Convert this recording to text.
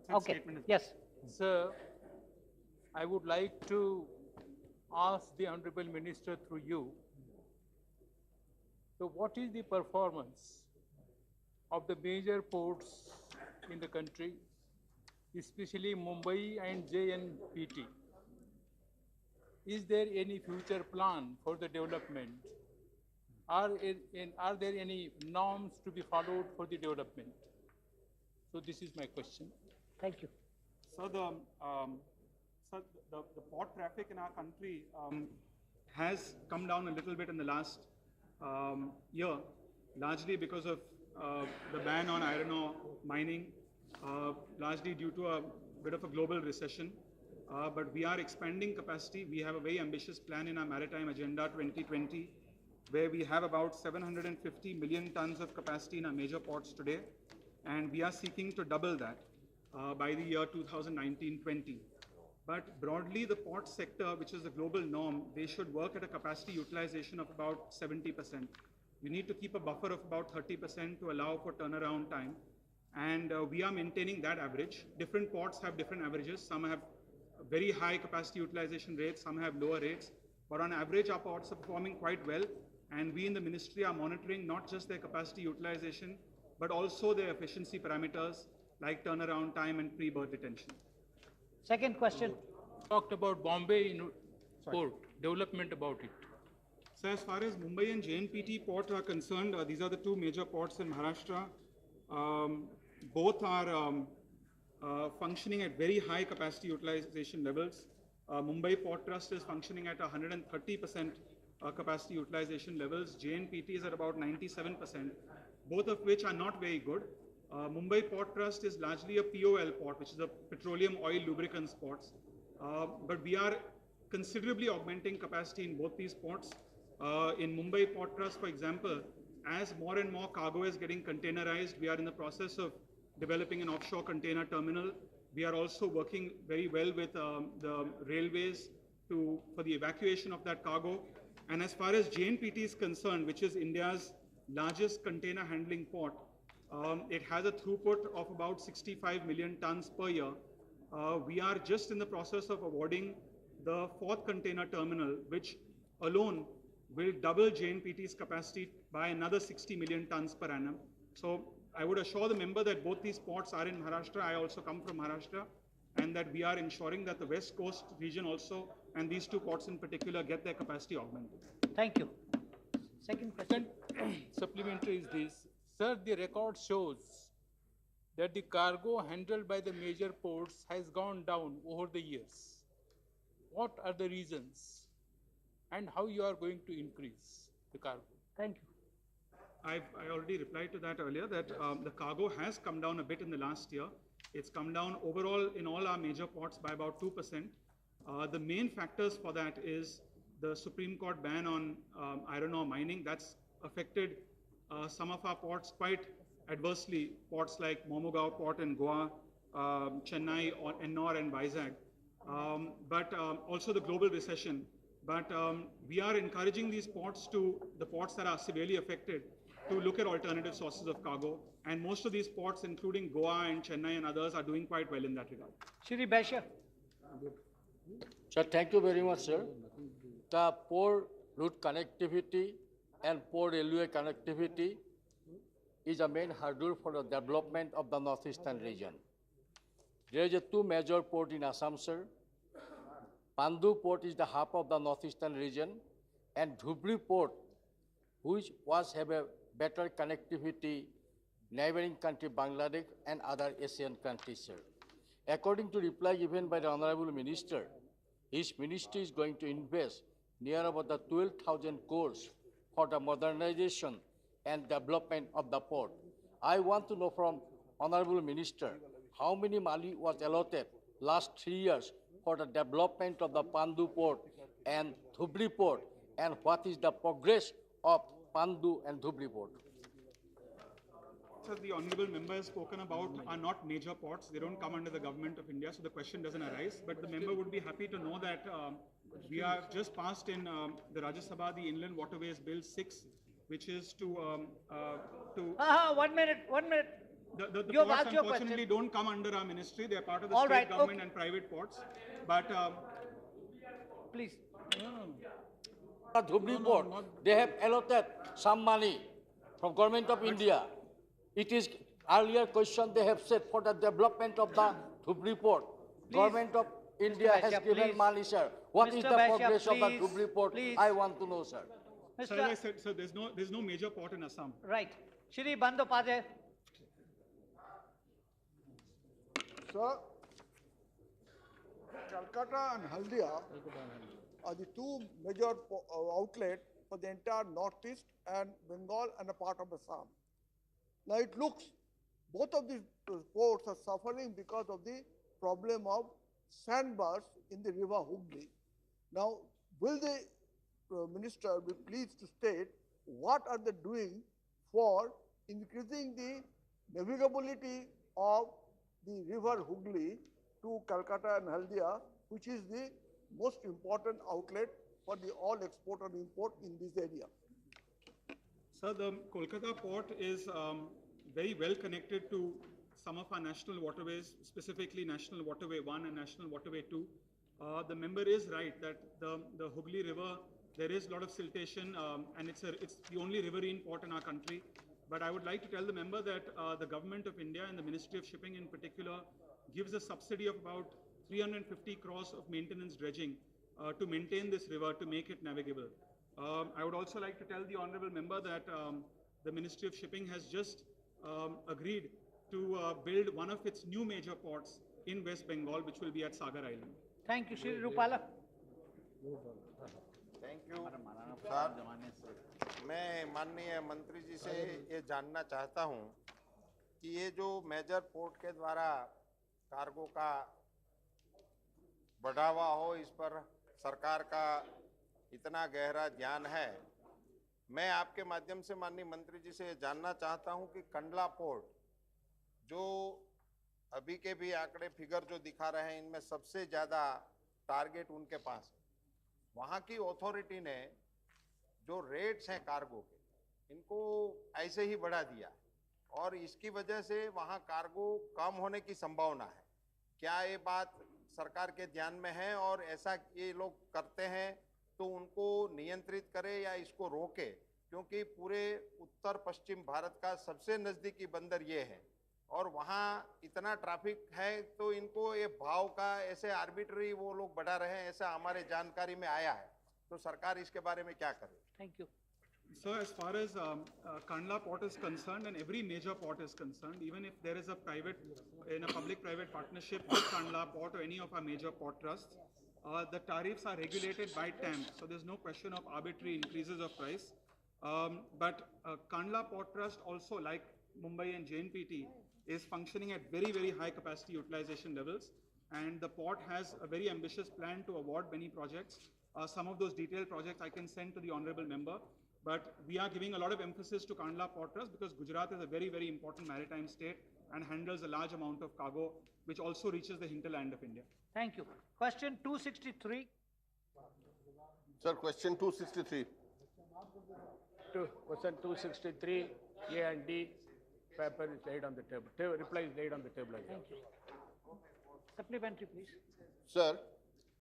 Okay. Statement. Yes. Sir, I would like to ask the Honorable Minister through you, so what is the performance of the major ports in the country, especially Mumbai and JNPT? Is there any future plan for the development? Are there any norms to be followed for the development? So this is my question. Thank you. So the port traffic in our country has come down a little bit in the last year, largely because of the ban on iron ore mining, largely due to a bit of a global recession. But we are expanding capacity. We have a very ambitious plan in our Maritime Agenda 2020, where we have about 750 million tons of capacity in our major ports today, and we are seeking to double that by the year 2019-20. But broadly, the port sector, which is a global norm, they should work at a capacity utilization of about 70%. You need to keep a buffer of about 30% to allow for turnaround time. And we are maintaining that average. Different ports have different averages. Some have very high capacity utilization rates, some have lower rates. But on average, our ports are performing quite well. And we in the ministry are monitoring not just their capacity utilization, but also their efficiency parameters like turnaround time and pre-berth detention. Second question. Talked about Bombay port, development about it. So as far as Mumbai and JNPT port are concerned, these are the two major ports in Maharashtra. Both are functioning at very high capacity utilization levels. Mumbai Port Trust is functioning at 130% capacity utilization levels. JNPT is at about 97%, both of which are not very good. Mumbai Port Trust is largely a POL port, which is a petroleum oil lubricants ports. But we are considerably augmenting capacity in both these ports. In Mumbai Port Trust, for example, as more and more cargo is getting containerized, we are in the process of developing an offshore container terminal. We are also working very well with the railways for the evacuation of that cargo. And as far as JNPT is concerned, which is India's largest container handling port, it has a throughput of about 65 million tons per year. We are just in the process of awarding the 4th container terminal, which alone will double JNPT's capacity by another 60 million tons per annum. So I would assure the member that both these ports are in Maharashtra. I also come from Maharashtra, and that we are ensuring that the West Coast region also, and these two ports in particular, get their capacity augmented. Thank you. Second question. Supplementary is this. Sir, the record shows that the cargo handled by the major ports has gone down over the years. What are the reasons and how you are going to increase the cargo? Thank you. I already replied to that earlier, that the cargo has come down a bit in the last year. It's come down overall in all our major ports by about 2%. The main factors for that is the Supreme Court ban on iron ore mining. That's affected some of our ports quite adversely, ports like Mormugao Port in Goa, Chennai, Ennore and Vizag, but also the global recession. But we are encouraging these ports the ports that are severely affected, to look at alternative sources of cargo. And most of these ports, including Goa and Chennai and others, are doing quite well in that regard. Shri Basha. Sir, thank you very much, sir. The port route connectivity and port railway connectivity is a main hurdle for the development of the northeastern region. There is a two major ports in Assam, sir. Pandu port is the hub of the northeastern region, and Dhubri port, which was have a better connectivity neighboring country Bangladesh and other Asian countries, sir. According to reply given by the Honorable Minister, his ministry is going to invest near about the 12,000 crores for the modernization and development of the port. I want to know from Honorable Minister, how many money was allotted last 3 years for the development of the Pandu port and Dhubri port, and what is the progress of Pandu and Dhubri port? So the honourable member has spoken about are not major ports. They don't come under the government of India, so the question doesn't arise. But the member would be happy to know that we have just passed in the Rajya Sabha the Inland Waterways Bill 6, which is to 1 minute. The You have ports asked your unfortunately question. don't come under our ministry. They are part of the All state right, government okay. and private ports. But Please. Dhubri Port, they have allotted some money from Government of India. It is earlier question they have said for the development of the Dhubri Port. Government of India has Vaishya, given please. money, sir. What is Mr. the Vaishya, progress of the please, Dhubri Port? please. I want to know, sir. so as I Mr. said, sir, there's no major port in Assam. Right. Shri Bandyopadhyay. Sir, Calcutta and Haldia are the two major outlets for the entire northeast and Bengal and a part of Assam. Now it looks both of these ports are suffering because of the problem of sandbars in the river Hooghly. Now, will the minister be pleased to state what are they doing for increasing the navigability of the river Hooghly to Calcutta and Haldia, which is the most important outlet for the all export and import in this area? Sir, the Kolkata port is very well connected to some of our national waterways, specifically National Waterway 1 and National Waterway 2. The member is right that the Hooghly River, there is a lot of siltation and it's the only riverine port in our country. But I would like to tell the member that the Government of India and the Ministry of Shipping in particular gives a subsidy of about 350 crores of maintenance dredging to maintain this river, to make it navigable. I would also like to tell the honorable member that the Ministry of Shipping has just agreed to build one of its new major ports in West Bengal, which will be at Sagar Island. Thank you, Shri Rupala. Thank you sir, मैं माननीय मंत्री जी से ये जानना चाहता हूँ कि ये जो मेजर पोर्ट के द्वारा कार्गो का बढ़ावा हो, इस पर सरकार का इतना गहरा ध्यान है। मैं आपके माध्यम से माननीय मंत्री जी से जानना चाहता हूँ कि कंडला पोर्ट, जो अभी के भी आंकड़े फिगर जो दिखा रहे हैं, इनमें सबसे ज़्यादा टारगेट उनके पास है। वहाँ की अथॉरिटी ने जो रेट्स हैं कार्गो के, इनको ऐसे ही बढ़ा दिया और इसकी वजह से वहाँ कार्गो कम होने की संभावना है। क्या ये बात सरकार के ध्यान में है और ऐसा ये लोग करते हैं तो उनको नियंत्रित करे या इसको रोके, क्योंकि पूरे उत्तर पश्चिम भारत का सबसे नज़दीकी बंदर ये है और वहाँ इतना ट्रैफिक है, तो इनको ये भाव का ऐसे आर्बिट्री वो लोग बढ़ा रहे हैं, ऐसा हमारे जानकारी में आया है। तो सरकार इसके बारे में क्या करे? Thank you. Sir, as far as Kandla port is concerned, and every major port is concerned, even if there is a public-private partnership with Kandla port or any of our major port trusts, the tariffs are regulated by TAM, so there's no question of arbitrary increases of price. But Kandla Port Trust also, like Mumbai and JNPT, is functioning at very, very high capacity utilization levels, and the port has a very ambitious plan to award many projects. Some of those detailed projects I can send to the honorable member, but we are giving a lot of emphasis to Kandla Port Trust because Gujarat is a very, very important maritime state and handles a large amount of cargo, which also reaches the hinterland of India. Thank you. Question 263. Sir, question 263. Question 263, A and D, paper is laid on the table. Reply is laid on the table again. Thank you. Supplementary, please. Sir,